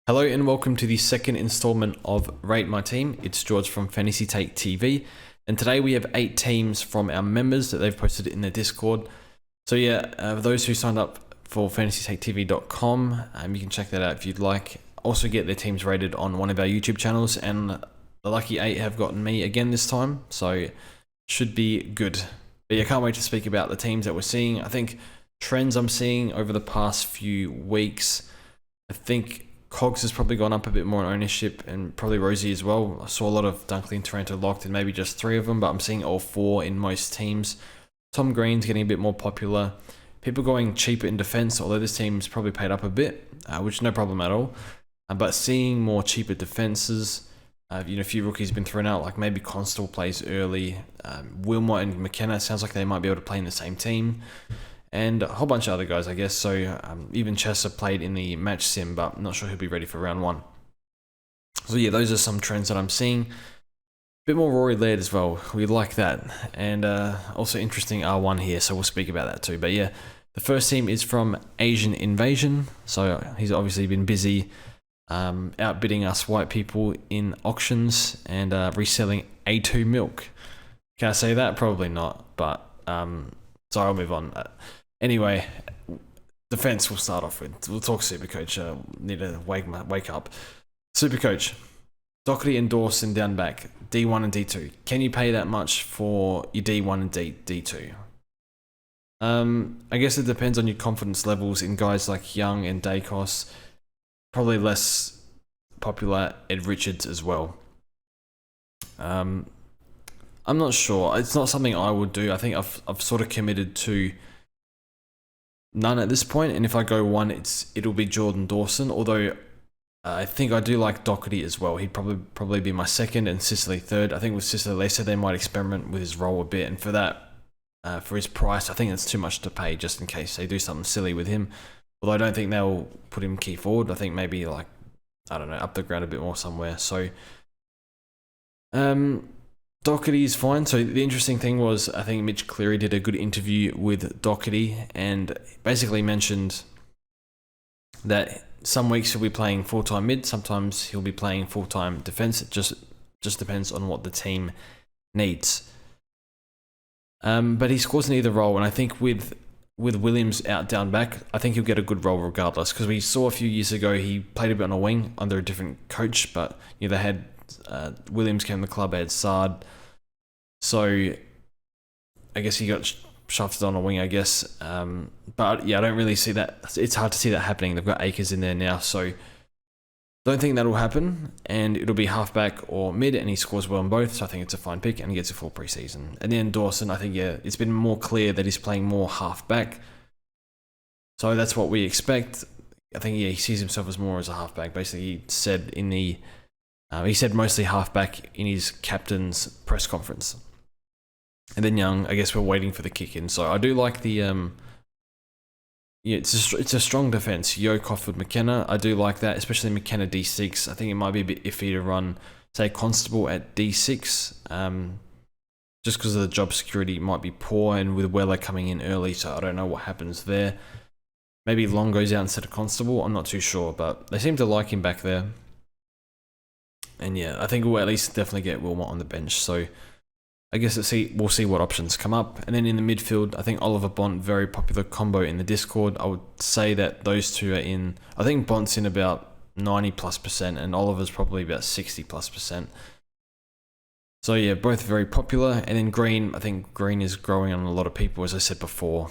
Hello and welcome to the second installment of Rate My Team. It's George from Fantasy Take TV, and today we have 8 teams from our members that they've posted in their Discord. So for those who signed up for fantasytaketv.com, you can check that out if you'd like. Also get their teams rated on one of our YouTube channels, and the lucky 8 have gotten me again this time, so should be good. But yeah, can't wait to speak about the teams that we're seeing. I think trends I'm seeing over the past few weeks, I think Cogs has probably gone up a bit more in ownership, and probably Rosie as well. I saw a lot of Dunkley and Taranto locked in maybe just 3 of them, but I'm seeing all 4 in most teams. Tom Green's getting a bit more popular. People going cheaper in defense, although this team's probably paid up a bit, which is no problem at all. But seeing more cheaper defenses, a few rookies been thrown out, like maybe Constable plays early. Wilmot and McKenna sounds like they might be able to play in the same team. And a whole bunch of other guys, I guess. So even Chessa played in the match sim, but I'm not sure he'll be ready for round 1. So yeah, those are some trends that I'm seeing. A bit more Rory Laird as well. We like that. And also interesting R1 here, so we'll speak about that too. But yeah, the first team is from AsainInvasion. So he's obviously been busy outbidding us white people in auctions and reselling A2 milk. Can I say that? Probably not, but sorry, I'll move on. Anyway, defense we'll start off with. We'll talk Supercoach. Need to wake up. Supercoach. Doherty and Dawson down back. D1 and D2. Can you pay that much for your D1 and D2? I guess it depends on your confidence levels in guys like Young and Dacos. Probably less popular Ed Richards as well. I'm not sure. It's not something I would do. I think I've sort of committed to none at this point, and if I go one, it'll be Jordan Dawson. Although I think I do like Doherty as well. He'd probably be my second, and Sicily third. I think with Sicily, they said they might experiment with his role a bit, and for that, for his price, I think it's too much to pay just in case they do something silly with him. Although I don't think they'll put him key forward. I think maybe up the ground a bit more somewhere. So, Doherty is fine. So the interesting thing was, I think Mitch Cleary did a good interview with Doherty and basically mentioned that some weeks he'll be playing full-time mid, sometimes he'll be playing full-time defense. It just depends on what the team needs. But he scores in either role, and I think with Williams out down back, I think he'll get a good role regardless, because we saw a few years ago he played a bit on a wing under a different coach, but they had Williams came to the club, they had Sard, so I guess he got shafted on a wing, I guess. But yeah, I don't really see that. It's hard to see that happening. They've got Akers in there now, so don't think that'll happen, and it'll be halfback or mid, and he scores well in both, so I think it's a fine pick, and he gets a full preseason. And then Dawson, I think, it's been more clear that he's playing more halfback, so that's what we expect. I think, he sees himself as more as a halfback. Basically, he said he said mostly halfback in his captain's press conference. And then Young, I guess we're waiting for the kick in, so I do like the it's a strong defense. Yo, Cofford, McKenna. I do like that, especially McKenna D6. I think it might be a bit iffy to run, say, Constable at D6, just because of the job security might be poor, and with Weller coming in early, so I don't know what happens there. Maybe Long goes out instead of Constable. I'm not too sure, but they seem to like him back there. And yeah, I think we'll at least definitely get Wilmot on the bench. So I guess we'll see what options come up. And then in the midfield, I think Oliver Bont, very popular combo in the Discord. I would say that those two are in. I think Bont's in about 90+%, and Oliver's probably about 60+%. So yeah, both very popular. And then Green, I think Green is growing on a lot of people, as I said before.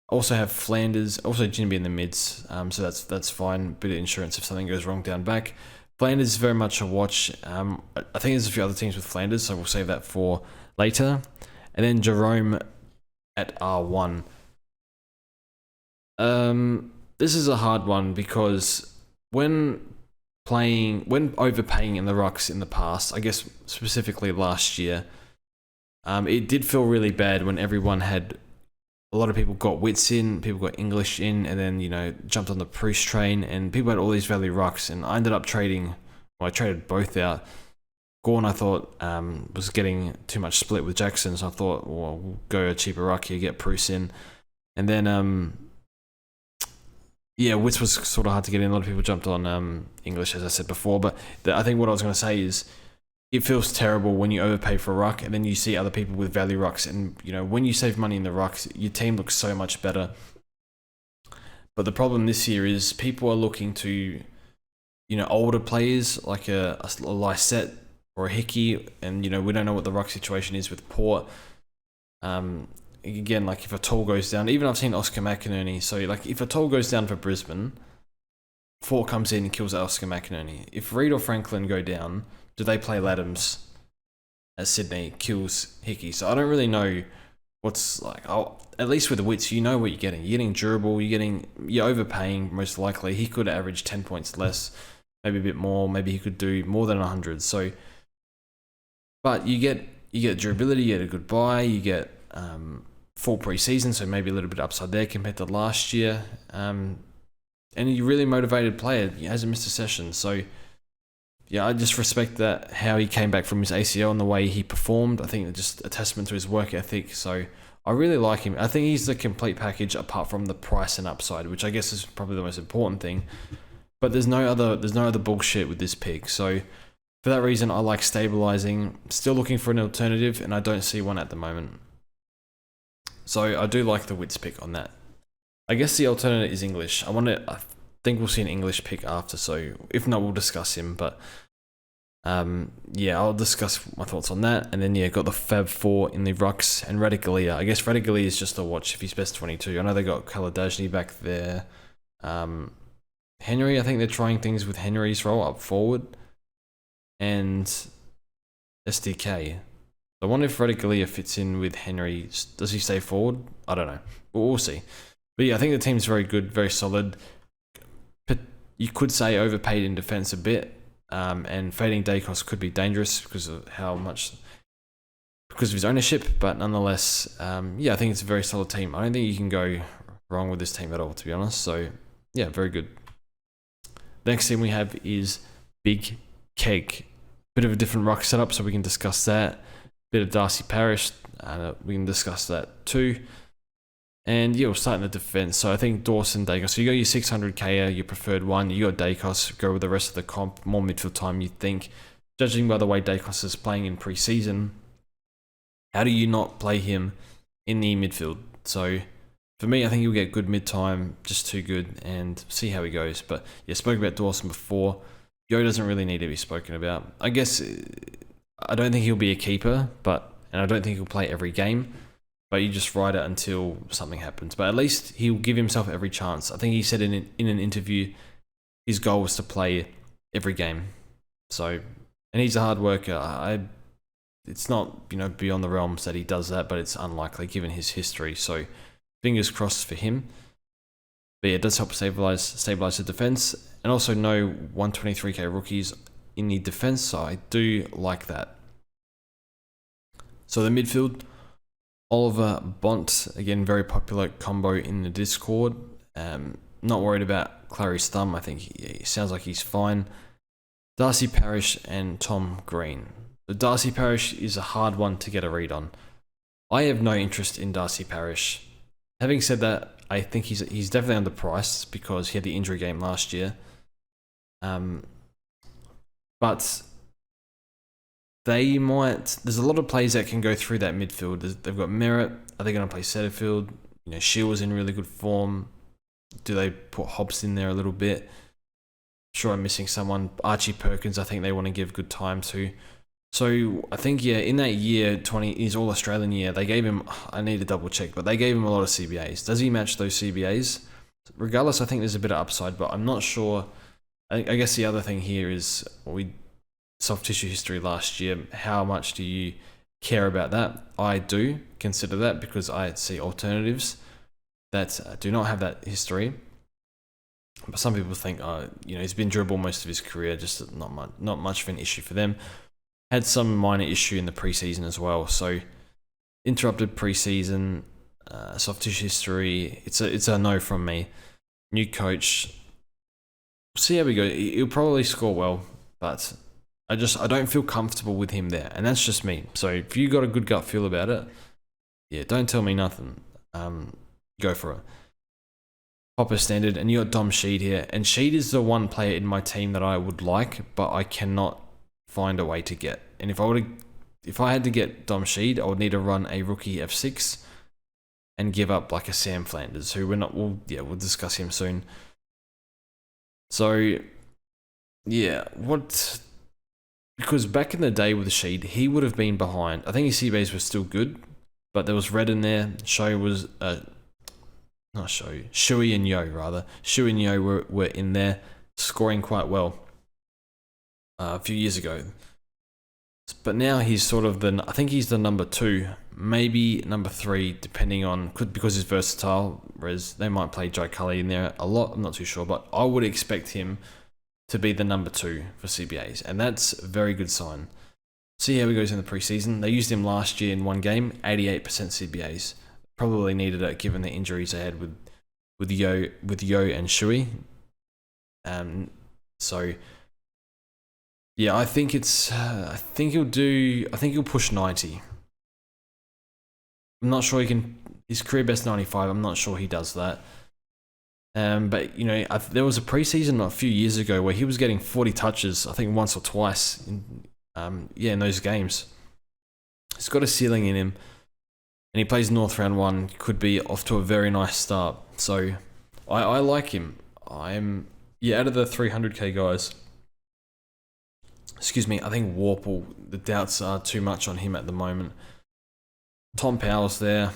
Also have Flanders, also Jinby in the mids. So that's fine. Bit of insurance if something goes wrong down back. Flanders is very much a watch. I think there's a few other teams with Flanders, so we'll save that for later. And then Jerome at R1. This is a hard one because when overpaying in the rucks in the past, I guess specifically last year, it did feel really bad when everyone had. A lot of people got Wits in, people got English in, and then, jumped on the Proust train, and people had all these value rucks, and I ended up I traded both out. Gorn, I thought, was getting too much split with Jackson, so I thought, well, we'll go a cheaper ruck here, get Proust in. And then Yeah, Wits was sort of hard to get in. A lot of people jumped on English, as I said before. But I think what I was going to say is it feels terrible when you overpay for a ruck and then you see other people with value rucks. And, when you save money in the rucks, your team looks so much better. But the problem this year is people are looking to, older players like a Lysette or a Hickey. And, we don't know what the ruck situation is with Port. Again, like if a toll goes down, even I've seen Oscar McInerney. So like if a toll goes down for Brisbane, Fort comes in and kills Oscar McInerney. If Reid or Franklin go down, do they play Laddams at Sydney, kills Hickey? So I don't really know what's like. At least with the Wits, you know what you're getting. You're getting durable. You're overpaying most likely. He could average 10 points less, maybe a bit more. Maybe he could do more than 100. So, but you get durability. You get a good buy. You get full preseason, so maybe a little bit upside there compared to last year. And a really motivated player. He hasn't missed a session. So, yeah, I just respect that, how he came back from his ACL and the way he performed. I think it's just a testament to his work ethic. So, I really like him. I think he's the complete package apart from the price and upside, which I guess is probably the most important thing. But there's no other bullshit with this pick. So, for that reason, I like stabilizing. Still looking for an alternative, and I don't see one at the moment. So I do like the Wits pick on that. I guess the alternate is English. I think we'll see an English pick after, so if not, we'll discuss him. But I'll discuss my thoughts on that. And then got the Fab 4 in the rucks and Radicalia. I guess Radicalia is just a watch if he's best 22. I know they got Kaladajny back there. Henry, I think they're trying things with Henry's role up forward. And SDK. I wonder if Radicalia fits in with Henry. Does he stay forward? I don't know. We'll see. But yeah, I think the team's very good, very solid. But you could say overpaid in defense a bit. And fading Dacos could be dangerous because of his ownership. But nonetheless, I think it's a very solid team. I don't think you can go wrong with this team at all, to be honest. So yeah, very good. The next team we have is Big Keg. Bit of a different ruck setup, so we can discuss that. Bit of Darcy Parish, we can discuss that too. And we'll start in the defense. So I think Dawson, Dacos. So you got your 600k, your preferred one. You got Dacos, go with the rest of the comp, more midfield time, you think. Judging by the way Dacos is playing in preseason, how do you not play him in the midfield? So for me, I think he'll get good mid time, just too good, and see how he goes. But spoke about Dawson before. Yo doesn't really need to be spoken about. I guess I don't think he'll be a keeper, and I don't think he'll play every game, but you just ride it until something happens. But at least he'll give himself every chance. I think he said in an interview his goal was to play every game. So, and he's a hard worker. It's not beyond the realms that he does that, but it's unlikely given his history. So, fingers crossed for him. But it does help stabilize the defense, and also no 123k rookies in the defense, so I do like that. So the midfield, Oliver Bont, again, very popular combo in the Discord. Not worried about Clary's thumb. I think he sounds like he's fine. Darcy Parish and Tom Green. The Darcy Parish is a hard one to get a read on. I have no interest in Darcy Parish. Having said that, I think he's definitely underpriced because he had the injury game last year. But there's a lot of players that can go through that midfield. They've got Merritt. Are they going to play Setterfield? Shields in really good form. Do they put Hobbs in there a little bit? Sure, I'm missing someone. Archie Perkins, I think they want to give good time to. So I think, in that year, his All-Australian year, they gave him, I need to double check, but they gave him a lot of CBAs. Does he match those CBAs? Regardless, I think there's a bit of upside, but I'm not sure. I guess the other thing here is soft tissue history last year. How much do you care about that? I do consider that because I see alternatives that do not have that history. But some people think, he's been dribble most of his career, just not much of an issue for them. Had some minor issue in the preseason as well. So interrupted preseason, soft tissue history. It's a no from me. New coach. See how we go. He'll probably score well, but I don't feel comfortable with him there, and that's just me. So if you got a good gut feel about it, don't tell me nothing. Go for it. Hopper standard, and you got Dom Sheed here. And Sheed is the one player in my team that I would like, but I cannot find a way to get. And if I had to get Dom Sheed, I would need to run a rookie F6 and give up like a Sam Flanders, who we'll discuss him soon. So yeah, because back in the day with Sheed, he would have been behind. I think his CBAs were still good, but there was red in there. Shui and Yo rather. Shui and Yo were in there, scoring quite well a few years ago. But now he's sort of I think he's the number 2, maybe number 3, depending on, because he's versatile, whereas they might play Jai Cully in there a lot, I'm not too sure, but I would expect him to be the number 2 for CBAs, and that's a very good sign. See how he goes in the preseason. They used him last year in one game, 88% CBAs. Probably needed it given the injuries they had with Yo and Shui. So yeah, I think he'll push 90. I'm not sure he can. His career best 95. I'm not sure he does that. But you know, there was a preseason a few years ago where he was getting 40 touches. I think once or twice in those games. He's got a ceiling in him. And he plays North round 1, could be off to a very nice start. So I like him. Out of the 300k guys, excuse me, I think Warple, the doubts are too much on him at the moment. Tom Powell's there.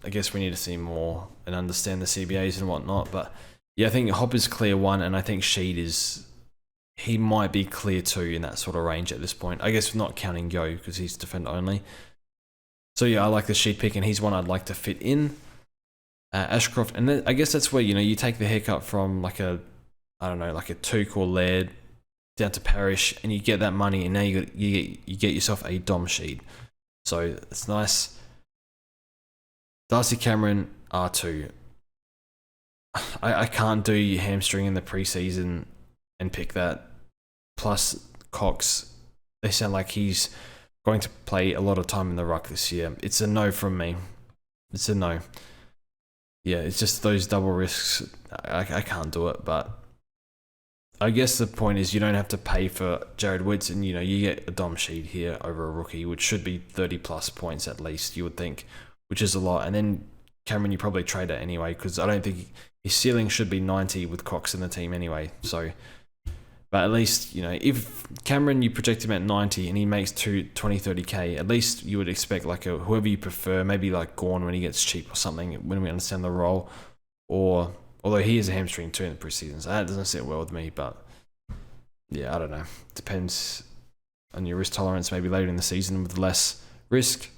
I guess we need to see more and understand the CBAs and whatnot. But yeah, I think Hopper's clear 1, and I think Sheed he might be clear 2 in that sort of range at this point. I guess not counting Yo because he's defend only. So yeah, I like the Sheed pick, and he's one I'd like to fit in. Ashcroft, and then I guess that's where, you know, you take the haircut from like a Took or Laird down to Parrish, and you get that money, and now you get yourself a Dom Sheed. So it's nice. Darcy Cameron, R2. I can't do hamstring in the preseason and pick that. Plus Cox, they sound like he's going to play a lot of time in the ruck this year. It's a no from me. It's a no. Yeah, it's just those double risks. I can't do it, but I guess the point is you don't have to pay for Jared Witts, and you know, you get a Dom Sheed here over a rookie, which should be 30 plus points at least, you would think, which is a lot. And then Cameron, you probably trade it anyway, because I don't think his ceiling should be 90 with Cox in the team anyway. So, but at least, you know, if Cameron, you project him at 90 and he makes 20, 30k, at least you would expect like whoever you prefer, maybe like Gorn when he gets cheap or something, when we understand the role, or although he is a hamstring too in the preseason, so that doesn't sit well with me. But yeah, I don't know. Depends on your risk tolerance. Maybe later in the season with less risk,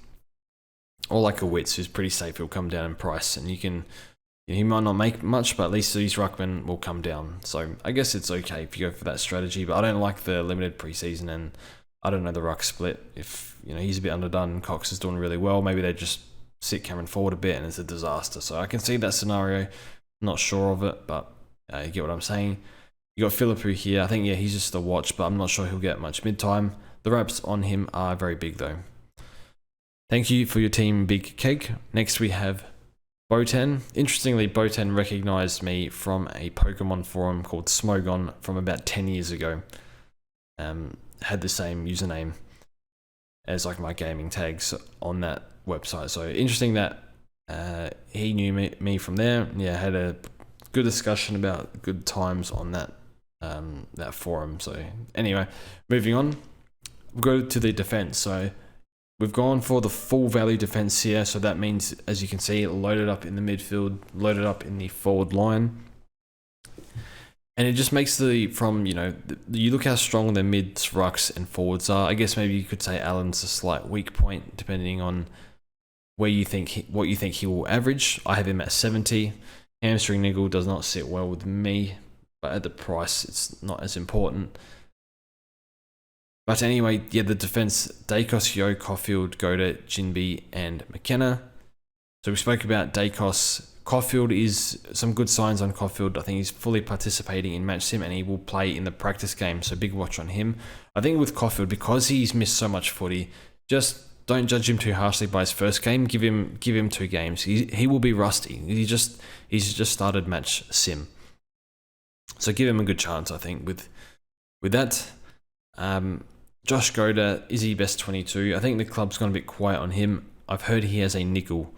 or like a Witts who's pretty safe. He'll come down in price, and he might not make much, but at least these ruckmen will come down. So I guess it's okay if you go for that strategy. But I don't like the limited preseason, and I don't know the ruck split. If you know he's a bit underdone, Cox is doing really well, maybe they just sit Cameron forward a bit and it's a disaster. So I can see that scenario. Not sure of it, but you get what I'm saying. You got Philippou here. I think, yeah, he's just a watch, but I'm not sure he'll get much mid-time. The reps on him are very big, though. Thank you for your team, Big Cake. Next, we have Botan. Interestingly, Botan recognized me from a Pokemon forum called Smogon from about 10 years ago. Had the same username as like my gaming tags on that website. So interesting that he knew me from there. Yeah, had a good discussion about good times on that forum. So anyway, moving on, we'll go to the defense. So we've gone for the full value defense here. So that means, as you can see, loaded up in the midfield, loaded up in the forward line. And it just makes you look how strong their mids, rucks, and forwards are. I guess maybe you could say Allen's a slight weak point, depending on what you think he will average. I have him at 70. Hamstring niggle does not sit well with me, but at the price, it's not as important. But anyway, yeah, the defense: Dacos, Yo, Caulfield, Goda, Jinbi, and McKenna. So we spoke about Dacos. Caulfield is some good signs on Caulfield. I think he's fully participating in match sim, and he will play in the practice game. So big watch on him. I think with Caulfield, because he's missed so much footy, just don't judge him too harshly by his first game. Give him 2 games. He will be rusty. He's just started match sim, so give him a good chance. I think with that. Josh Goda, is he best 22? I think the club's gone a bit quiet on him. I've heard he has a nickel,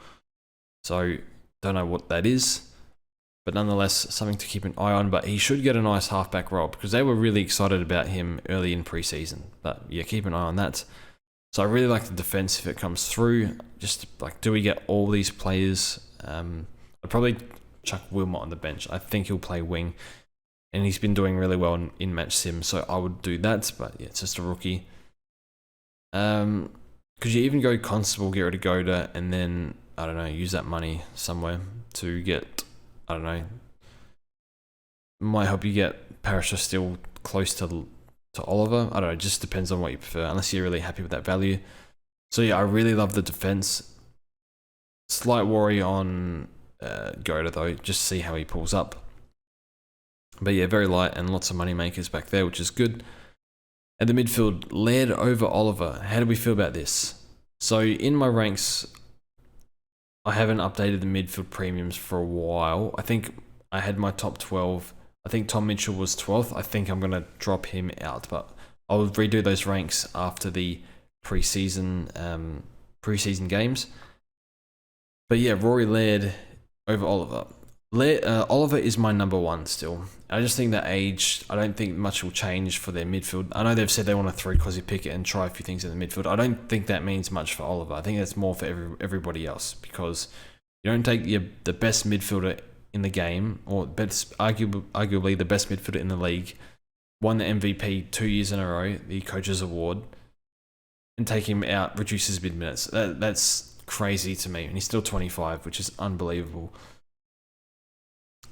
so don't know what that is, but nonetheless something to keep an eye on. But he should get a nice halfback role because they were really excited about him early in preseason. But yeah, keep an eye on that. So I really like the defense if it comes through. Just like, do we get all these players? I'd probably chuck Wilmot on the bench. I think he'll play wing, and he's been doing really well in match sim, so I would do that. But yeah, it's just a rookie. Could you even go Constable, get rid of Goda, and then I don't know, use that money somewhere to get, I don't know, might help you get Parisher still close to Oliver. I don't know, it just depends on what you prefer, unless you're really happy with that value. So yeah, I really love the defense. Slight worry on Goda though, just see how he pulls up. But yeah, very light and lots of money makers back there, which is good. At the midfield, Laird over Oliver. How do we feel about this? So in my ranks, I haven't updated the midfield premiums for a while. I think I had my top 12. I think Tom Mitchell was 12th. I think I'm going to drop him out, but I'll redo those ranks after the preseason games. But yeah, Rory Laird over Oliver. Oliver is my number 1 still. I just think that age, I don't think much will change for their midfield. I know they've said they want to throw Cozzy Pickett and try a few things in the midfield. I don't think that means much for Oliver. I think that's more for everybody else, because you don't take the best midfielder in the game, or arguably the best midfielder in the league, won the MVP 2 years in a row, the Coaches Award, and take him out, reduce his mid minutes. That's crazy to me, and he's still 25, which is unbelievable.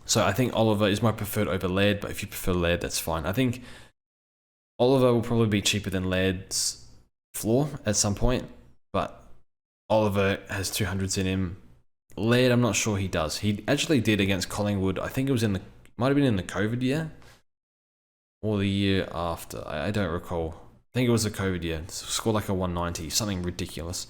So I think Oliver is my preferred over Laird, but if you prefer Laird, that's fine. I think Oliver will probably be cheaper than Laird's floor at some point, but Oliver has 200s in him. Laird, I'm not sure he does. He actually did against Collingwood. I think it was might have been in the COVID year or the year after. I don't recall. I think it was the COVID year. Scored like a 190, something ridiculous.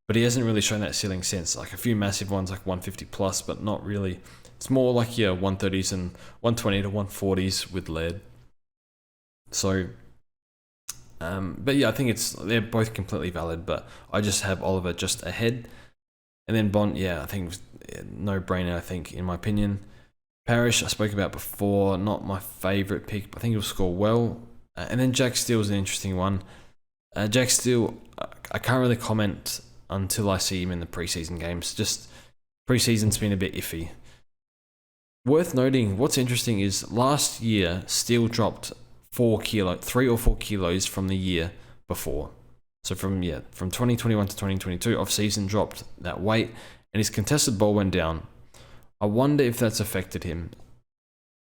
But he hasn't really shown that ceiling since. Like a few massive ones, like 150 plus, but not really. It's more like 130s and 120 to 140s with Laird. So, but yeah, I think they're both completely valid, but I just have Oliver just ahead. And then Bont, yeah, I think no-brainer, I think, in my opinion. Parrish, I spoke about before, not my favourite pick, but I think he'll score well. And then Jack Steele's an interesting one. Jack Steele, I can't really comment until I see him in the preseason games. Just preseason's been a bit iffy. Worth noting, what's interesting is last year, Steele dropped 3 or 4 kilos from the year before. So from 2021 to 2022, off-season dropped that weight, and his contested ball went down. I wonder if that's affected him.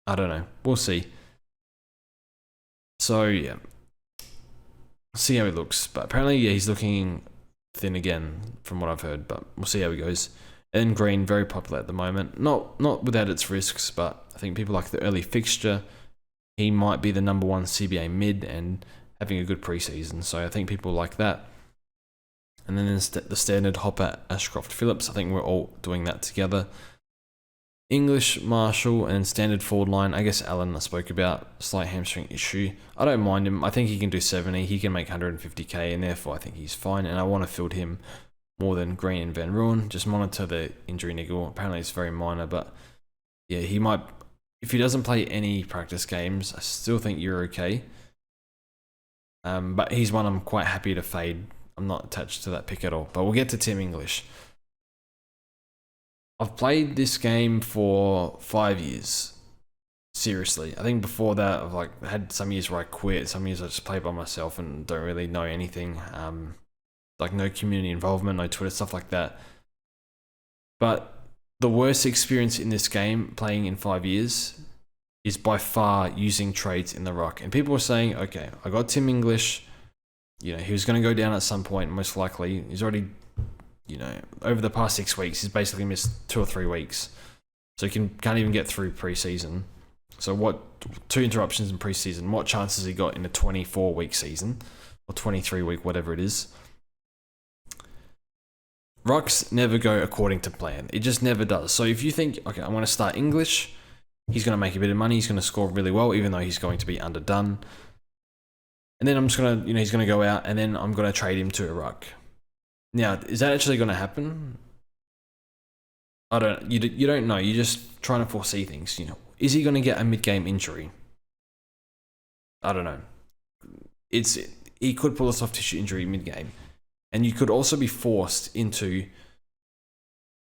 I don't know. We'll see. So yeah, see how he looks. But apparently, yeah, he's looking thin again from what I've heard. But we'll see how he goes. And Green, very popular at the moment. Not without its risks, but I think people like the early fixture. He might be the number 1 CBA mid and having a good preseason. So I think people like that. And then there's the standard Hopper, Ashcroft, Phillips. I think we're all doing that together. English, Marshall, and standard forward line. I guess Allen I spoke about. Slight hamstring issue. I don't mind him. I think he can do 70. He can make 150k, and therefore I think he's fine. And I want to field him more than Green and Van Rooyen. Just monitor the injury niggle. Apparently it's very minor, but yeah, he might. If he doesn't play any practice games, I still think you're okay. But he's one I'm quite happy to fade. I'm not attached to that pick at all. But we'll get to Tim English. I've played this game for 5 years. Seriously. I think before that, I've had some years where I quit. Some years I just play by myself and don't really know anything. No community involvement, no Twitter, stuff like that. But the worst experience in this game, playing in 5 years, is by far using trades in the ruck. And people were saying, okay, I got Tim English. He was going to go down at some point, most likely. He's already, over the past 6 weeks, he's basically missed 2 or 3 weeks. So he can't even get through preseason. So 2 interruptions in preseason, what chances he got in a 24-week season? Or 23-week, whatever it is. rucks never go according to plan. It just never does. So if you think, okay, I'm going to start English, he's going to make a bit of money, he's going to score really well, even though he's going to be underdone. And then I'm just going to, he's going to go out and then I'm going to trade him to a ruck. Now, is that actually going to happen? You don't know. You're just trying to foresee things, Is he going to get a mid-game injury? I don't know. He could pull a soft tissue injury mid-game. And you could also be forced into...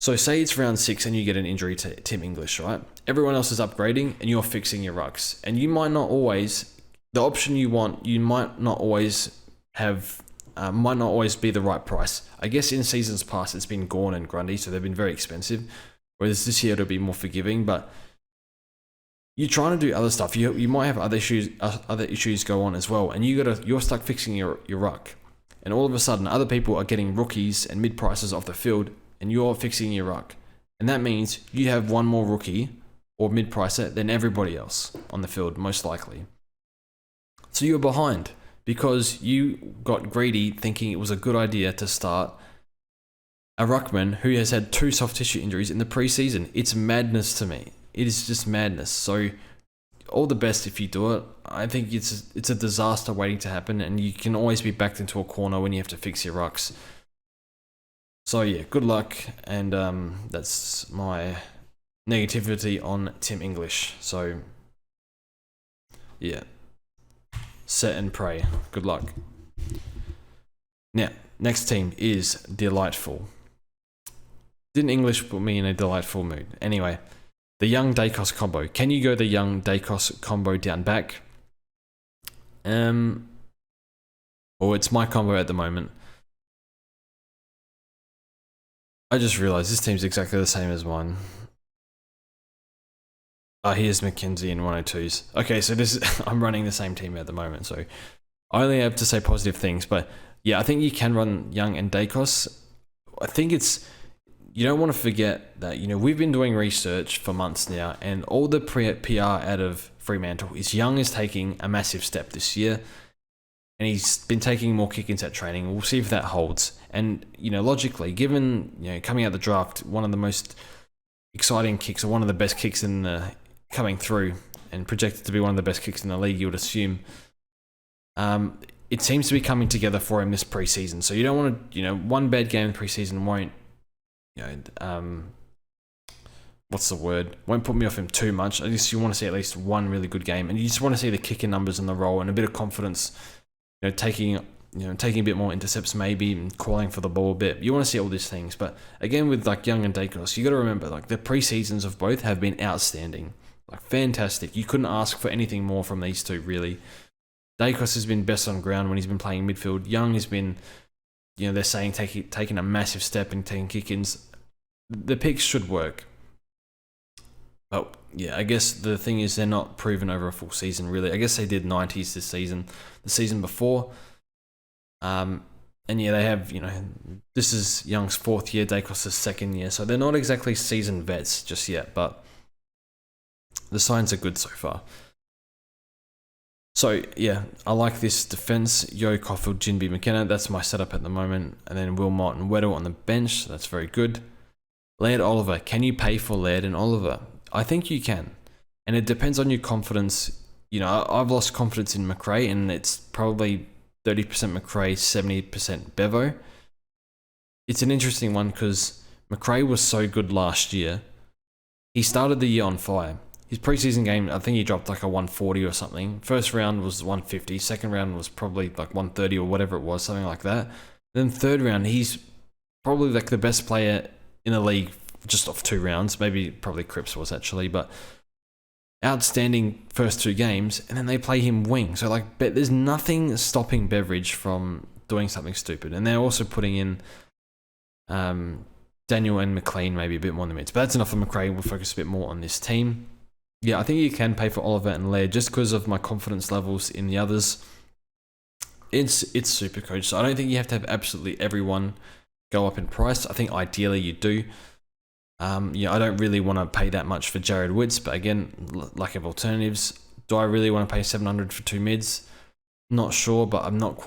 So say it's round 6 and you get an injury to Tim English, right? Everyone else is upgrading and you're fixing your rucks. And you might not always... The option you want, you might not always have... might not always be the right price. I guess in seasons past it's been Gorn and Grundy, so they've been very expensive. Whereas this year it'll be more forgiving, but... You're trying to do other stuff. You might have other issues go on as well, and you're stuck fixing your ruck. And all of a sudden, other people are getting rookies and mid prices off the field, and you're fixing your ruck. And that means you have one more rookie or mid pricer than everybody else on the field, most likely. So you're behind because you got greedy thinking it was a good idea to start a ruckman who has had 2 soft tissue injuries in the preseason. It's madness to me. It is just madness. So all the best if you do it. I think it's a disaster waiting to happen, and you can always be backed into a corner when you have to fix your rucks. So yeah, good luck, and that's my negativity on Tim English. So yeah, set and pray. Good luck. Now, next team is Deelightful. Didn't English put me in a delightful mood? Anyway, the Young Dacos combo. Can you go the Young Dacos combo down back? Or it's my combo at the moment. I just realized this team's exactly the same as mine. Here's Mackenzie in 102s. Okay, so I'm running the same team at the moment, so I only have to say positive things, but yeah, I think you can run Young and Dacos. I think you don't want to forget that, we've been doing research for months now, and all the PR out of Fremantle is Young is taking a massive step this year, and he's been taking more kick-ins at training. We'll see if that holds. And, logically, given, coming out the draft, one of the most exciting kicks, or one of the best kicks coming through, and projected to be one of the best kicks in the league, you would assume, it seems to be coming together for him this preseason. So you don't want to, one bad game in preseason won't, what's the word? Won't put me off him too much. I guess you want to see at least one really good game, and you just want to see the kicker numbers in the role and a bit of confidence, taking a bit more intercepts maybe, and calling for the ball a bit. You want to see all these things, but again with Young and Dacos, you got to remember the preseasons of both have been outstanding, fantastic. You couldn't ask for anything more from these two really. Dacos has been best on ground when he's been playing midfield. Young has been, they're saying taking a massive step and taking kick-ins. The picks should work. But yeah, I guess the thing is they're not proven over a full season really. I guess they did 90s this season, the season before. And yeah, they have, this is Young's 4th year, Dacos' 2nd year. So they're not exactly seasoned vets just yet, but the signs are good so far. So yeah, I like this defense. Yo, Caulfield, Jinby, McKenna. That's my setup at the moment. And then Wilmot and Weddle on the bench. So that's very good. Laird, Oliver. Can you pay for Laird and Oliver? I think you can. And it depends on your confidence. I've lost confidence in McRae, and it's probably 30% McRae, 70% Bevo. It's an interesting one because McRae was so good last year. He started the year on fire. His preseason game, I think he dropped a 140 or something. First round was 150. Second round was probably 130 or whatever it was, something like that. Then third round, he's probably the best player in the league just off 2 rounds. Probably Cripps was actually, but outstanding first 2 games. And then they play him wing. So there's nothing stopping Beveridge from doing something stupid. And they're also putting in Daniel and McLean maybe a bit more in the mids. But that's enough for McRae. We'll focus a bit more on this team. Yeah, I think you can pay for Oliver and Laird just because of my confidence levels in the others. It's Supercoach, so I don't think you have to have absolutely everyone go up in price. I think ideally you do. I don't really want to pay that much for Jared Witts, but again, lack of alternatives. Do I really want to pay 700 for 2 mids? Not sure, but I'm not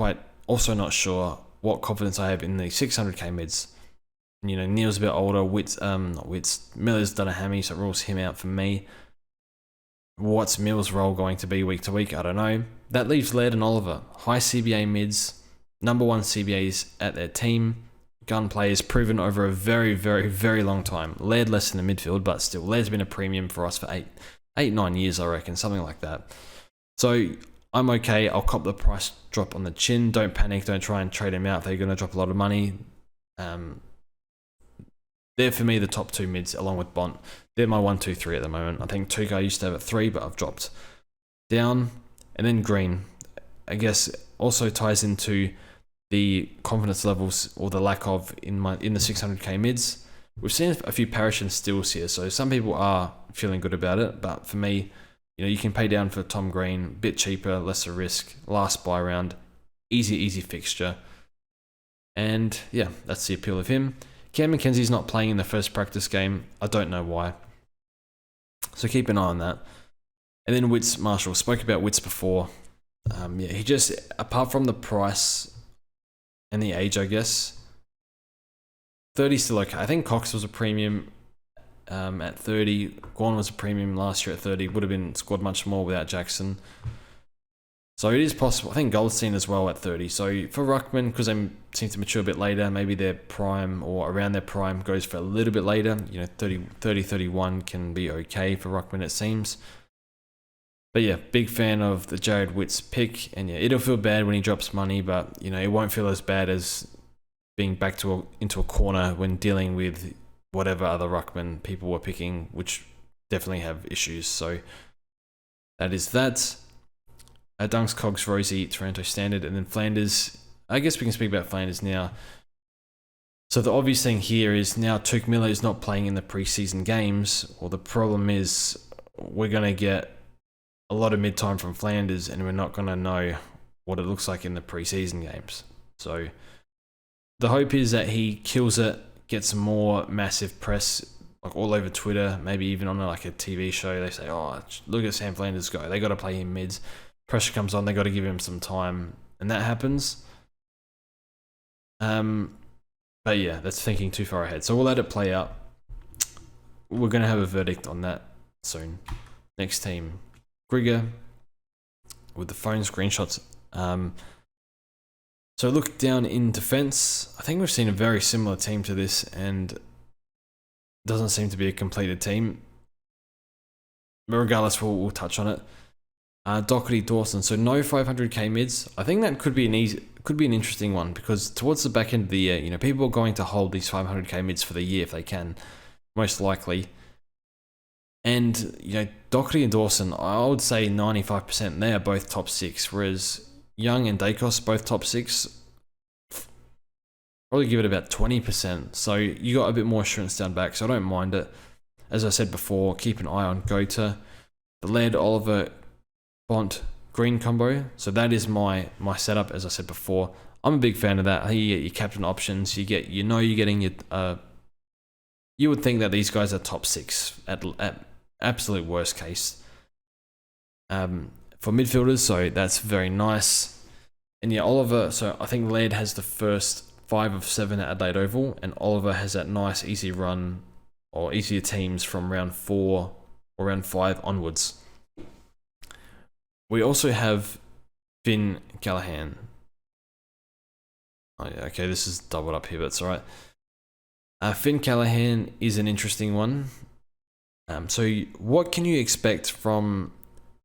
sure what confidence I have in the 600k mids. Neil's a bit older. Not Wits. Miller's done a hammy, so it rules him out for me. What's Mills' role going to be week to week? I don't know. That leaves Laird and Oliver. High CBA mids, number 1 CBAs at their team. Gun players proven over a very, very, very long time. Laird less in the midfield, but still, Laird's been a premium for us for 9 years, I reckon, something like that. So I'm okay. I'll cop the price drop on the chin. Don't panic. Don't try and trade him out if they're going to drop a lot of money. They're for me the top 2 mids along with Bont. They're my 1, 2, 3 at the moment. I think Tuka I used to have at 3, but I've dropped down. And then Green, I guess, also ties into the confidence levels or the lack of in the 600k mids. We've seen a few Parish and Stills here, so some people are feeling good about it. But for me, you can pay down for Tom Green, bit cheaper, lesser risk, last buy round, easy fixture. And yeah, that's the appeal of him. Cam McKenzie's not playing in the first practice game. I don't know why. So keep an eye on that. And then Wits Marshall. Spoke about Wits before. He just, apart from the price and the age, I guess, 30's still okay. I think Cox was a premium at 30. Guan was a premium last year at 30. Would have been scored much more without Jackson. So it is possible. I think Goldstein as well at 30. So for Ruckman, because they seem to mature a bit later, maybe their prime or around their prime goes for a little bit later. 30, 31 can be okay for Ruckman, it seems. But yeah, big fan of the Jared Witts pick. And yeah, it'll feel bad when he drops money, but it won't feel as bad as being backed into a corner when dealing with whatever other Ruckman people were picking, which definitely have issues. So that is that. Dunks, Cogs, Rosie, Toronto Standard, and then Flanders. I guess we can speak about Flanders now. So the obvious thing here is now Tuke Miller is not playing in the preseason games. Well, the problem is we're going to get a lot of mid-time from Flanders, and we're not going to know what it looks like in the preseason games. So the hope is that he kills it, gets more massive press, like all over Twitter, maybe even on like a TV show. They say, "Oh, look at Sam Flanders go. They got to play him mids." Pressure comes on, they got to give him some time, and that happens. But yeah, that's thinking too far ahead. So we'll let it play out. We're going to have a verdict on that soon. Next team, Grigga, with the phone screenshots. So look down in defense. I think we've seen a very similar team to this, and it doesn't seem to be a completed team. But regardless, we'll touch on it. Doherty, Dawson, so no 500k mids. I think that could be an interesting one, because towards the back end of the year, people are going to hold these 500k mids for the year if they can, most likely. And Doherty and Dawson, I would say 95% they are both top 6, whereas Young and Dacos both top 6. Probably give it about 20%. So you got a bit more assurance down back, so I don't mind it. As I said before, keep an eye on Gota, the Laird, Oliver, Bont, Green combo. So that is my setup, as I said before. I'm a big fan of that. You get your captain options. You're getting your. You would think that these guys are top 6 at absolute worst case. For midfielders, so that's very nice. And yeah, Oliver. So I think Laird has the first 5 of 7 at Adelaide Oval, and Oliver has that nice easy run or easier teams from round 4 or round 5 onwards. We also have Finn Callahan. Oh yeah, okay, this is doubled up here, but it's alright. Finn Callahan is an interesting one. So what can you expect from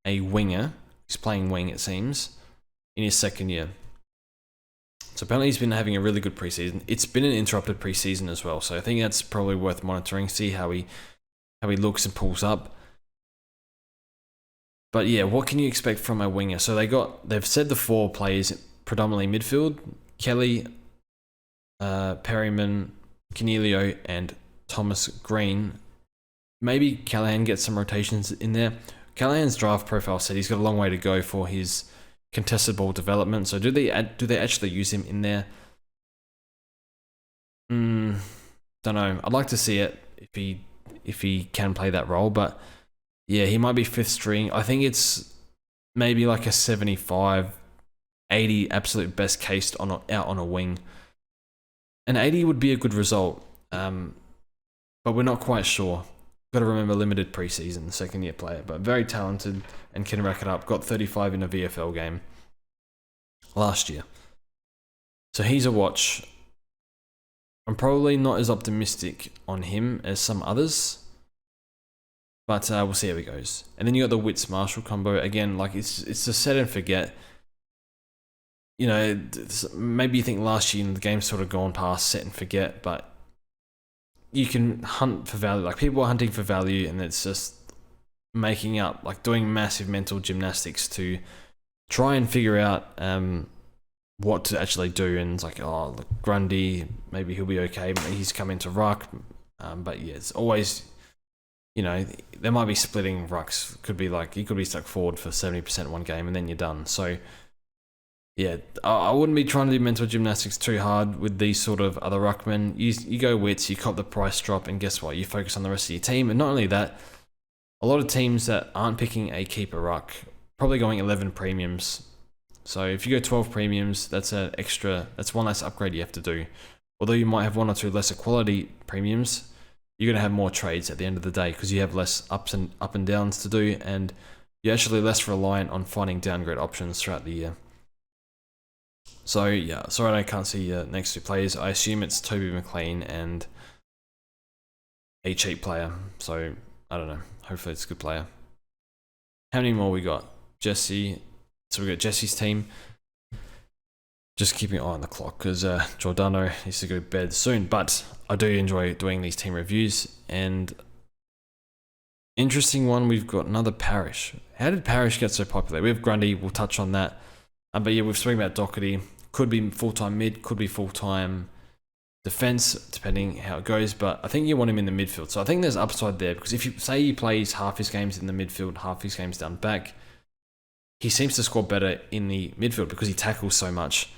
a winger? He's playing wing, it seems, in his second year. So apparently he's been having a really good preseason. It's been an interrupted preseason as well, so I think that's probably worth monitoring, see how he looks and pulls up. But yeah, what can you expect from a winger? So they've said the 4 players predominantly midfield: Kelly, Perryman, Canelio, and Thomas Green. Maybe Callahan gets some rotations in there. Callahan's draft profile said he's got a long way to go for his contested ball development. So do they actually use him in there? Don't know. I'd like to see it if he can play that role, but yeah, he might be 5th string. I think it's maybe like a 75, 80 absolute best case out on a wing. An 80 would be a good result. but we're not quite sure. Got to remember limited preseason, second-year player, but very talented and can rack it up. Got 35 in a VFL game last year. So he's a watch. I'm probably not as optimistic on him as some others, but we'll see how he goes. And then you got the Wits Marshall combo again. Like it's a set and forget. You know, maybe you think last year the game's sort of gone past set and forget, but you can hunt for value. Like people are hunting for value, and it's just making up, like doing massive mental gymnastics to try and figure out what to actually do. And it's like, oh, look, Grundy, maybe he'll be okay. Maybe he's come into ruck, but yeah, it's always, you know, there might be splitting rucks. Could be like you could be stuck forward for 70% one game, and then you're done. So yeah, I wouldn't be trying to do mental gymnastics too hard with these sort of other ruckmen. You go Wits, you cop the price drop, and guess what? You focus on the rest of your team. And not only that, a lot of teams that aren't picking a keeper ruck probably going 11 premiums. So if you go 12 premiums, that's one less upgrade you have to do. Although you might have one or two lesser quality premiums, you're going to have more trades at the end of the day because you have less up and downs to do, and you're actually less reliant on finding downgrade options throughout the year. So yeah, sorry I can't see next two players. I assume it's Toby McLean and a cheap player. So I don't know. Hopefully it's a good player. How many more we got? Jessee. So we got Jessee's team. Just keeping an eye on the clock because Giordano needs to go to bed soon. But I do enjoy doing these team reviews. And interesting one, we've got another Parish. How did Parish get so popular? We have Grundy. We'll touch on that. But yeah, we've spoken about Doherty. Could be full-time mid, could be full-time defense, depending how it goes. But I think you want him in the midfield. So I think there's upside there because if you say he plays half his games in the midfield, half his games down back, he seems to score better in the midfield because he tackles so much.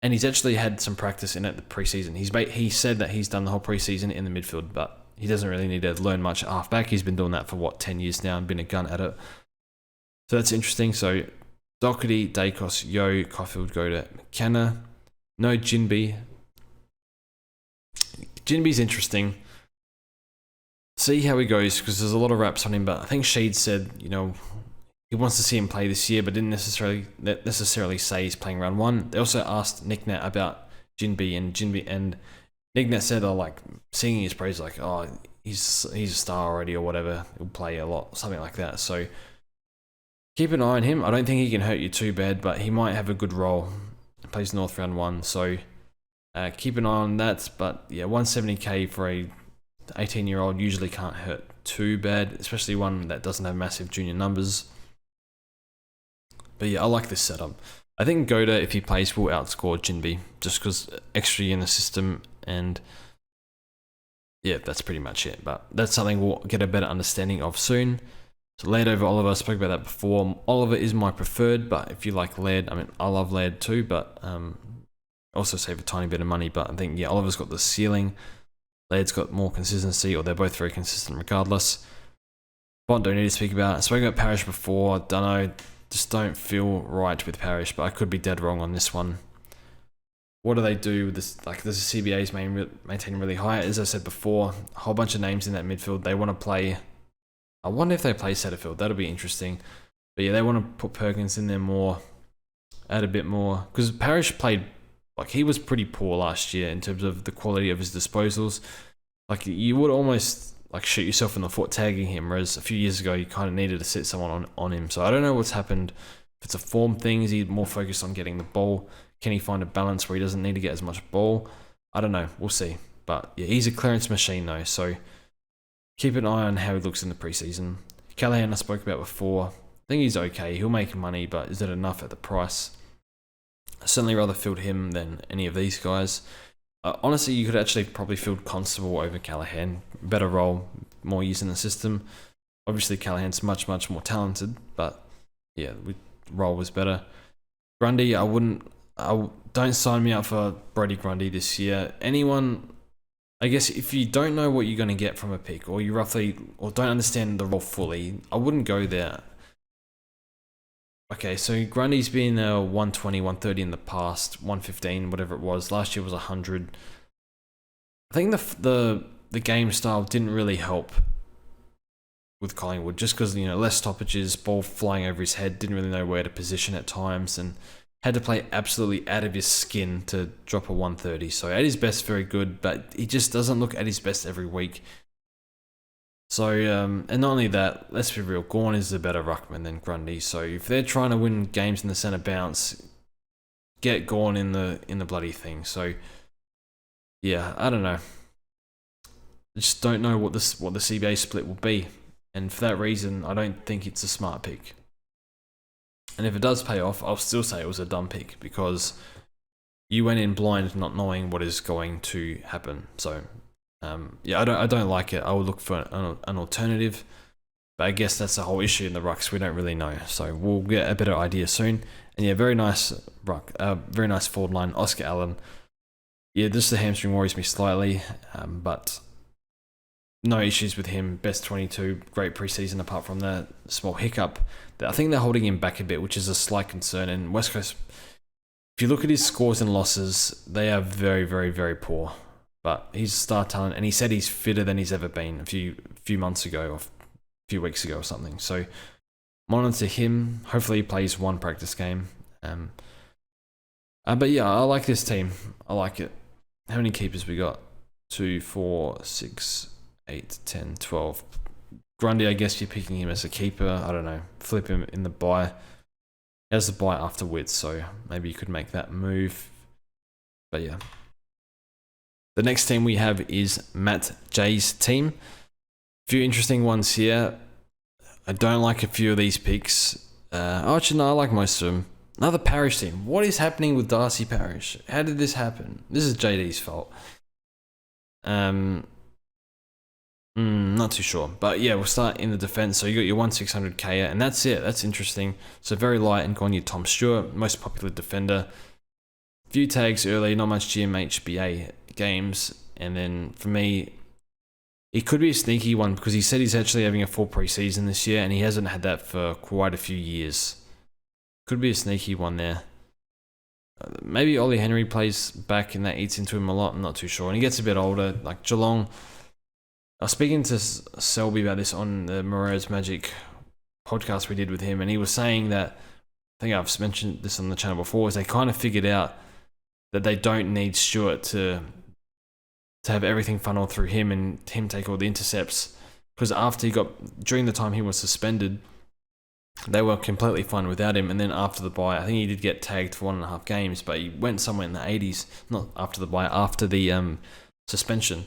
And he's actually had some practice in it the preseason. He said that he's done the whole preseason in the midfield, but he doesn't really need to learn much at half-back. He's been doing that for, 10 years now and been a gun at it. So that's interesting. So Doherty, Dacos, Yo, Caulfield go to McKenna. No Jinby. Jinby's interesting. See how he goes because there's a lot of raps on him, but I think Sheed said, you know, he wants to see him play this year, but didn't necessarily say he's playing round one. They also asked Nick Nat about Jinby, and Nick Nat said, like singing his praise, like, oh, he's a star already or whatever. He'll play a lot, something like that. So keep an eye on him. I don't think he can hurt you too bad, but he might have a good role. He plays North round one, so keep an eye on that. But yeah, 170k for a 18-year-old usually can't hurt too bad, especially one that doesn't have massive junior numbers. But yeah, I like this setup. I think Goda, if he plays, will outscore Jinby just because extra in the system, and yeah, that's pretty much it. But that's something we'll get a better understanding of soon. So Laird over Oliver, I spoke about that before. Oliver is my preferred, but if you like Laird, I mean, I love Laird too, but also save a tiny bit of money. But I think, yeah, Oliver's got the ceiling. Laird's got more consistency, or they're both very consistent regardless. Bont don't need to speak about. I spoke about Parish before. Dunno, just don't feel right with Parish, but I could be dead wrong on this one. What do they do with this? Like, there's a CBA's maintaining really high. As I said before, a whole bunch of names in that midfield. They want to play. I wonder if they play Setterfield. That'll be interesting. But yeah, they want to put Perkins in there more, add a bit more. Because Parish played, like, he was pretty poor last year in terms of the quality of his disposals. Like, you would almost like shoot yourself in the foot tagging him, whereas a few years ago you kind of needed to sit someone on him. So I don't know what's happened. If it's a form thing, is he more focused on getting the ball? Can he find a balance where he doesn't need to get as much ball? I don't know. We'll see. But yeah, he's a clearance machine though, so keep an eye on how he looks in the preseason. Callahan I spoke about before. I think he's okay. He'll make money, but is it enough at the price? I certainly rather field him than any of these guys. Honestly, you could actually probably field Constable over Callahan. Better role, more use in the system. Obviously, Callahan's much more talented, but yeah, role was better. Grundy, don't sign me up for Brody Grundy this year. Anyone, I guess, if you don't know what you're going to get from a pick, or you don't understand the role fully, I wouldn't go there. Okay, so Grundy's been 120, 130 in the past, 115, whatever it was. Last year was 100. I think the game style didn't really help with Collingwood, just because, you know, less stoppages, ball flying over his head, didn't really know where to position at times, and had to play absolutely out of his skin to drop a 130. So at his best, very good, but he just doesn't look at his best every week. So, and not only that, let's be real, Gawn is a better ruckman than Grundy. So if they're trying to win games in the centre bounce, get Gawn in the bloody thing. So yeah, I don't know. I just don't know what the CBA split will be. And for that reason, I don't think it's a smart pick. And if it does pay off, I'll still say it was a dumb pick, because you went in blind not knowing what is going to happen. So yeah, I don't like it. I would look for an alternative. But I guess that's the whole issue in the rucks. We don't really know. So we'll get a better idea soon. And yeah, very nice ruck, very nice forward line, Oscar Allen. Yeah, just the hamstring worries me slightly, but no issues with him. Best 22, great preseason apart from that small hiccup. I think they're holding him back a bit, which is a slight concern. And West Coast, if you look at his scores and losses, they are very, very, very poor. But he's a star talent, and he said he's fitter than he's ever been a few months ago or a few weeks ago or something. So monitor him. Hopefully he plays one practice game. But yeah, I like this team. I like it. How many keepers we got? 2, 4, 6, 8, 10, 12. Grundy, I guess you're picking him as a keeper. I don't know. Flip him in the buy. He has the buy after width, so maybe you could make that move. But yeah. The next team we have is Matt J's team. A few interesting ones here. I don't like a few of these picks. Actually, no, I like most of them. Another Parish team. What is happening with Darcy Parish? How did this happen? This is JD's fault. Not too sure. But yeah, we'll start in the defense. So you got your 1600k, and that's it. That's interesting. So very light, and gone your Tom Stewart, most popular defender. Few tags early, not much GMHBA games. And then for me, it could be a sneaky one, because he said he's actually having a full preseason this year, and he hasn't had that for quite a few years. Could be a sneaky one there. Maybe Ollie Henry plays back and that eats into him a lot. I'm not too sure. And he gets a bit older, like Geelong. I was speaking to Selby about this on the Moreira's Magic podcast we did with him, and he was saying that, I think I've mentioned this on the channel before, is they kind of figured out that they don't need Stewart to have everything funnel through him and him take all the intercepts, because during the time he was suspended, they were completely fine without him. And then after the bye, I think he did get tagged for 1.5 games, but he went somewhere in the 80s, not after the bye, after the suspension.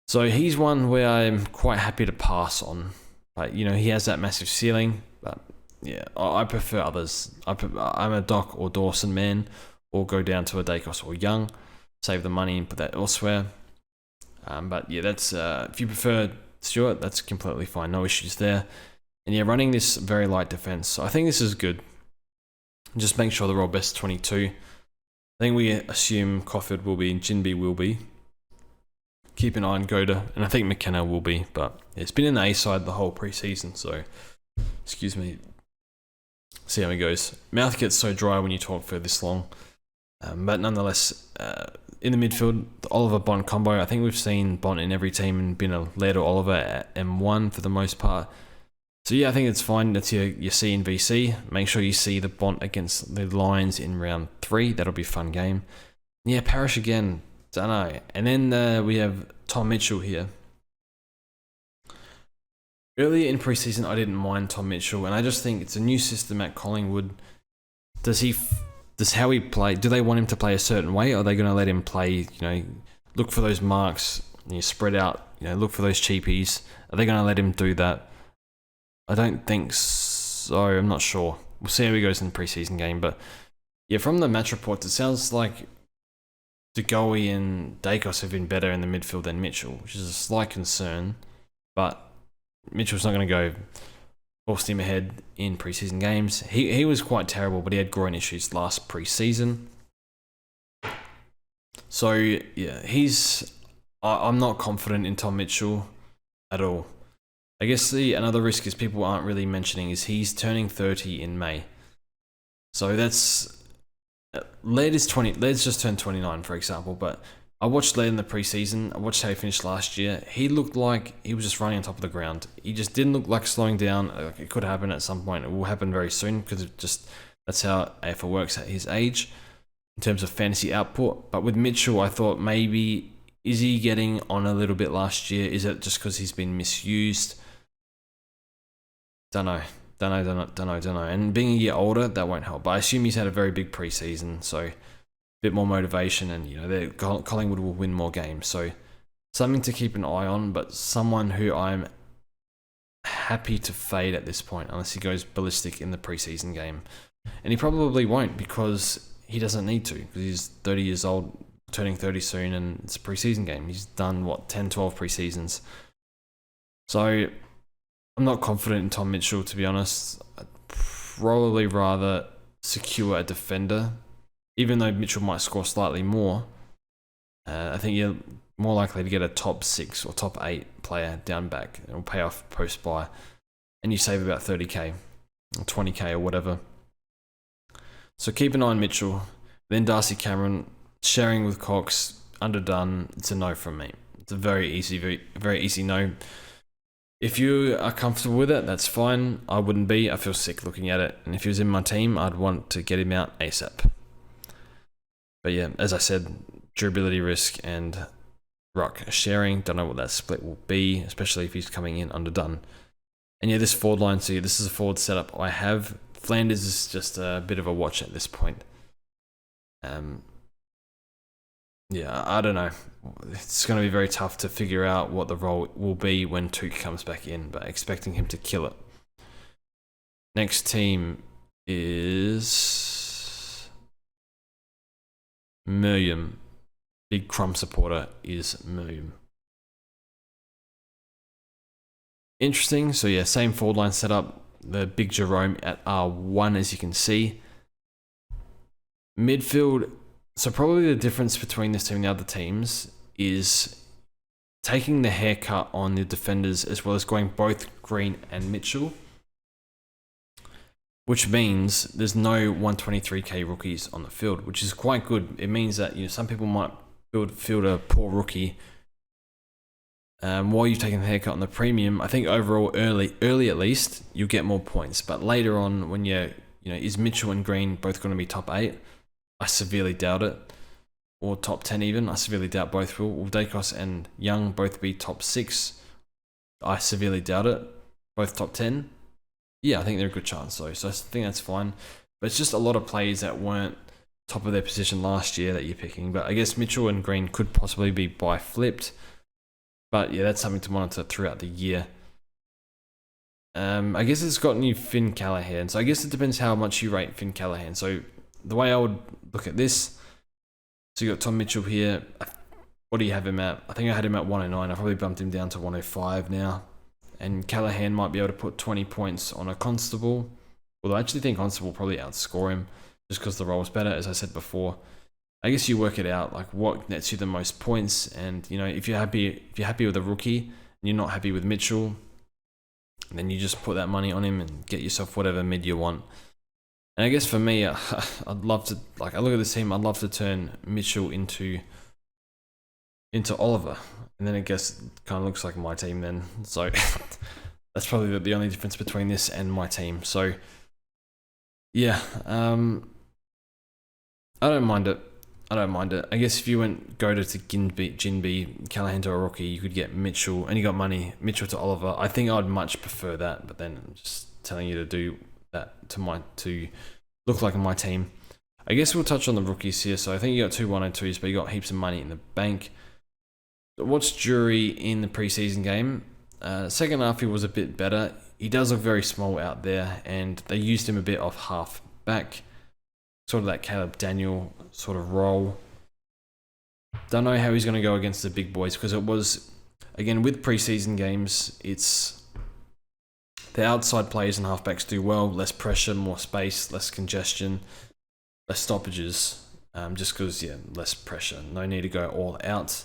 So he's one where I'm quite happy to pass on. Like, you know, he has that massive ceiling, but yeah, I prefer others. I'm a Doc or Dawson man, or go down to a Dacos or Young, save the money and put that elsewhere. But yeah, that's if you prefer Stewart, that's completely fine. No issues there. And yeah, running this very light defense. So I think this is good. Just make sure they're all best 22. I think we assume Cofford will be, Jinby will be. Keep an eye on Goda, and I think McKenna will be. But yeah, it's been in the A side the whole preseason, so excuse me. See how it goes. Mouth gets so dry when you talk for this long. But nonetheless, in the midfield, the Oliver Bont combo. I think we've seen Bont in every team and been a Laird or Oliver at M1 for the most part. So yeah, I think it's fine. That's your C in VC. Make sure you see the Bont against the Lions in round 3. That'll be a fun game. Yeah, Parish again. Don't know. And then we have Tom Mitchell here. Earlier in preseason, I didn't mind Tom Mitchell, and I just think it's a new system at Collingwood. Does how he play? Do they want him to play a certain way, or are they going to let him play? You know, look for those marks. You spread out. You know, look for those cheapies. Are they going to let him do that? I don't think so. I'm not sure. We'll see how he goes in the preseason game. But yeah, from the match reports, it sounds like DeGoey and Dacos have been better in the midfield than Mitchell, which is a slight concern. But Mitchell's not going to go full steam ahead in preseason games. He was quite terrible, but he had groin issues last preseason. So yeah, I'm not confident in Tom Mitchell at all. I guess another risk is people aren't really mentioning is he's turning 30 in May. So that's Laird is 20. Laird's just turned 29, for example. But I watched late in the preseason. I watched how he finished last year. He looked like he was just running on top of the ground. He just didn't look like slowing down. Like it could happen at some point. It will happen very soon because that's how AFL works at his age in terms of fantasy output. But with Mitchell, I thought maybe, is he getting on a little bit last year? Is it just because he's been misused? Don't know. And being a year older, that won't help. But I assume he's had a very big preseason, so a bit more motivation, and Collingwood will win more games. So something to keep an eye on, but someone who I'm happy to fade at this point, unless he goes ballistic in the preseason game. And he probably won't, because he doesn't need to, because he's 30 years old, turning 30 soon, and it's a preseason game. He's done, 10, 12 preseasons. So I'm not confident in Tom Mitchell, to be honest. I'd probably rather secure a defender, even though Mitchell might score slightly more. I think you're more likely to get a top 6 or top 8 player down back. It'll pay off post-buy, and you save about 30k or 20k or whatever. So keep an eye on Mitchell. Then Darcy Cameron, sharing with Cox, underdone. It's a no from me. It's a very easy no. If you are comfortable with it, that's fine. I wouldn't be. I feel sick looking at it. And if he was in my team, I'd want to get him out ASAP. But yeah, as I said, durability risk and ruck sharing. Don't know what that split will be, especially if he's coming in underdone. And yeah, this forward line, so yeah, this is a forward setup I have. Flanders is just a bit of a watch at this point. Yeah, I don't know. It's going to be very tough to figure out what the role will be when Took comes back in, but expecting him to kill it. Next team is Miryum. Big Crumb supporter is Miryum. Interesting. So yeah, same forward line setup. The big Jerome at R1, as you can see. Midfield. So probably the difference between this team and the other teams is taking the haircut on the defenders, as well as going both Green and Mitchell, which means there's no 123k rookies on the field, which is quite good. It means that some people might field a poor rookie while you're taking the haircut on the premium. I think overall early at least you'll get more points, but later on when is Mitchell and Green both going to be top 8? I severely doubt it. Or top 10 even. I severely doubt both will. Will Dacos and Young both be top 6? I severely doubt it. Both top 10? Yeah, I think they're a good chance though. So I think that's fine. But it's just a lot of players that weren't top of their position last year that you're picking. But I guess Mitchell and Green could possibly be buy flipped. But yeah, that's something to monitor throughout the year. I guess it's got new Finn Callaghan. So I guess it depends how much you rate Finn Callaghan. So the way I would look at this, so you got Tom Mitchell here. What do you have him at? I think I had him at 109. I probably bumped him down to 105 now. And Callaghan might be able to put 20 points on a Constable. Although I actually think Constable will probably outscore him just because the role's better, as I said before. I guess you work it out, like what nets you the most points. And if you're happy with a rookie and you're not happy with Mitchell, then you just put that money on him and get yourself whatever mid you want. And I guess for me, I'd love to, I look at this team, I'd love to turn Mitchell into Oliver. And then I guess it kind of looks like my team then. So that's probably the only difference between this and my team. So yeah, I don't mind it. I guess if you went Goda to Jinbi, Callaghan to a rookie, you could get Mitchell, and you got money, Mitchell to Oliver. I think I'd much prefer that, but then I'm just telling you to do that to look like my team. I guess we'll touch on the rookies here. So I think you got 2 102s, but you got heaps of money in the bank. What's Jury in the preseason game? Second half he was a bit better. He does look very small out there, and they used him a bit off half back, sort of that Caleb Daniel sort of role. Don't know how he's going to go against the big boys, because it was, again, with preseason games, it's the outside players and halfbacks do well, less pressure, more space, less congestion, less stoppages, just because, less pressure. No need to go all out.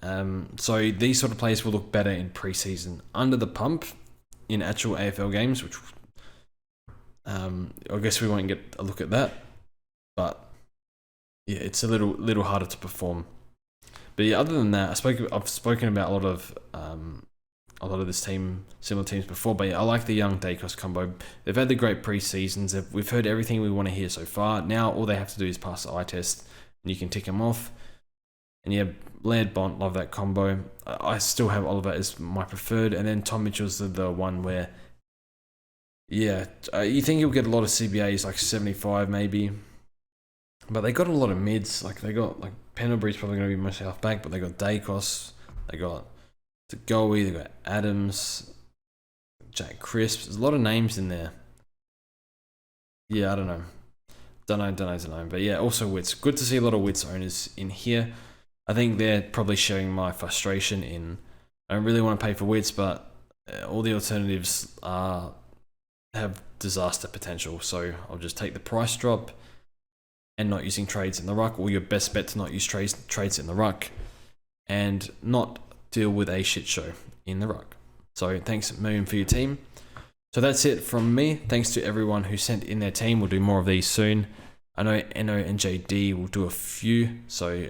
So these sort of players will look better in preseason. Under the pump in actual AFL games, which I guess we won't get a look at that, but yeah, it's a little harder to perform. But yeah, other than that, I've spoken about a lot of this team, similar teams before. But yeah, I like the Young Dacos combo. They've had the great pre-seasons. We've heard everything we want to hear so far. Now all they have to do is pass the eye test, and you can tick them off. And yeah, Laird Bont, love that combo. I still have Oliver as my preferred, and then Tom Mitchell's the one where, yeah, you think he'll get a lot of CBAs, like 75 maybe. But they got a lot of mids. Like they got like Pendlebury's probably going to be mostly half back, but they got Dacos, they got Goey, they got Adams, Jack Crisp. There's a lot of names in there. Yeah, I don't know. But yeah, also Wits. Good to see a lot of Wits owners in here. I think they're probably sharing my frustration in, I don't really want to pay for Wits, but all the alternatives have disaster potential. So I'll just take the price drop and not using trades in the ruck, or your best bet to not use trades in the ruck and not deal with a shit show in the ruck. So thanks Miryum for your team. So that's it from me. Thanks to everyone who sent in their team. We'll do more of these soon. I know NO and JD will do a few. So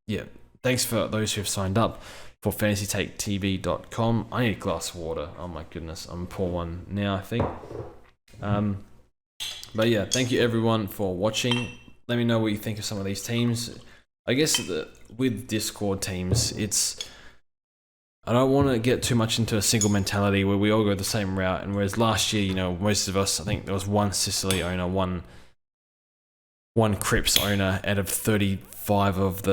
yeah, thanks for those who have signed up for fantasytaketv.com. I need a glass of water. Oh my goodness, I'm gonna pour one now, I think. But yeah, thank you everyone for watching. Let me know what you think of some of these teams. I guess with Discord teams, I don't want to get too much into a single mentality where we all go the same route. And whereas last year, you know, most of us, I think there was one Sicily owner, one Crips owner out of 35 of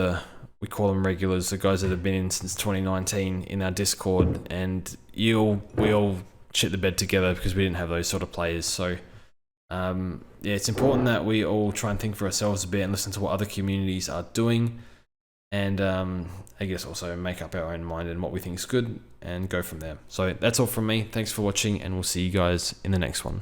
we call them regulars, the guys that have been in since 2019 in our Discord, and we all shit the bed together because we didn't have those sort of players. So yeah, it's important that we all try and think for ourselves a bit and listen to what other communities are doing, and I guess also make up our own mind and what we think is good and go from there. So that's all from me. Thanks for watching, and we'll see you guys in the next one.